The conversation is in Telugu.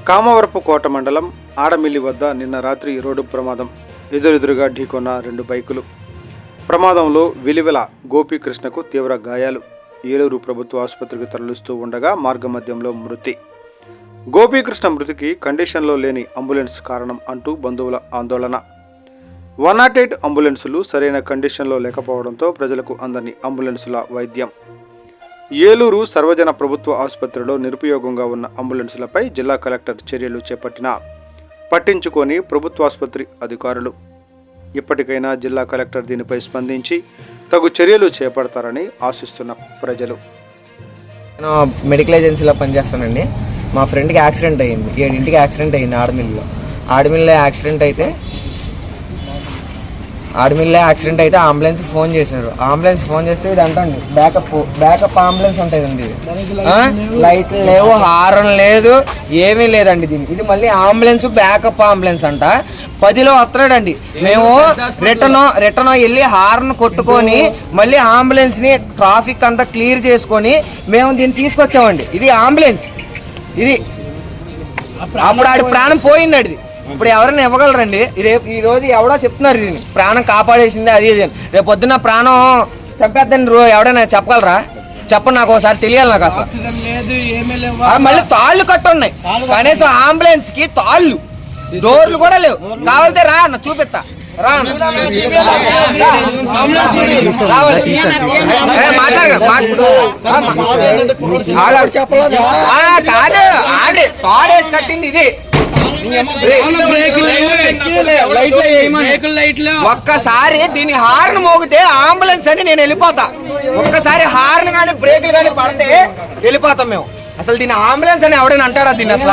కామవరపు కోట మండలం ఆడమిల్లి వద్ద నిన్న రాత్రి రోడ్డు ప్రమాదం. ఎదురెదురుగా ఢీకొన్న 2 బైకులు. ప్రమాదంలో విలివెల గోపీకృష్ణకు తీవ్ర గాయాలు. ఏలూరు ప్రభుత్వ ఆసుపత్రికి తరలిస్తూ ఉండగా మార్గమధ్యంలో మృతి. గోపీకృష్ణ మృతికి కండిషన్లో లేని అంబులెన్స్ కారణం అంటూ బంధువుల ఆందోళన. 108 అంబులెన్సులు సరైన కండిషన్లో లేకపోవడంతో ప్రజలకు అందని అంబులెన్సుల వైద్యం. ఏలూరు సర్వజన ప్రభుత్వ ఆసుపత్రిలో నిరుపయోగంగా ఉన్న అంబులెన్సులపై జిల్లా కలెక్టర్ చర్యలు చేపట్టినా పట్టించుకొని ప్రభుత్వ ఆసుపత్రి అధికారులు. ఇప్పటికైనా జిల్లా కలెక్టర్ దీనిపై స్పందించి తగు చర్యలు చేపడతారని ఆశిస్తున్న ప్రజలు. నేను మెడికల్ ఏజెన్సీలో పనిచేస్తానండి. మా ఫ్రెండ్కి యాక్సిడెంట్ అయ్యింది. 7 యాక్సిడెంట్ అయ్యింది ఆడమిల్లో యాక్సిడెంట్ అయితే అంబులెన్స్ ఫోన్ చేశారు. అంబులెన్స్ ఫోన్ చేస్తే ఇది అంటండి బ్యాకప్ అంబులెన్స్ ఉంటుందండి. లైట్లు లేవు, హారన్ లేదు, ఏమీ లేదండి. ఇది మళ్ళీ అంబులెన్స్ బ్యాకప్ అంబులెన్స్ అంట. 10లో వస్తున్నాడండి. మేము రిటర్న్ వెళ్ళి హార్న్ కొట్టుకొని మళ్ళీ అంబులెన్స్ ని ట్రాఫిక్ అంతా క్లియర్ చేసుకొని మేము దీన్ని తీసుకొచ్చామండి. ఇది అంబులెన్స్. ఇది అప్పుడు ఆడి ప్రాణం పోయింది. అడిది ఇప్పుడు ఎవరైనా ఇవ్వగలరండి? రేపు ఈ రోజు ఎవడో చెప్తున్నారు దీన్ని ప్రాణం కాపాడేసింది అది ఇది. రేపు పొద్దున్న ప్రాణం చంపేద్దని ఎవడైనా చెప్పగలరా? చెప్పండి, నాకు ఒకసారి తెలియాలి. నాకు అసలు మళ్ళీ తాళ్ళు కట్టున్నాయి. కనీసం అంబులెన్స్ కి తాళ్ళు, డోర్లు కూడా లేవు. కావాలంటే రా అన్న చూపిస్తా. కాదు కట్టింది ఇది. ఒక్కసారి దీని హార్న్ మోగితే అంబులెన్స్ అని నేను వెళ్ళిపోతా. ఒక్కసారి హార్న్ కానీ బ్రేకులు కానీ పడితే వెళ్ళిపోతాం మేము. అసలు దీని అంబులెన్స్ అని ఎవడైనా అంటారా? దీన్ని అసలు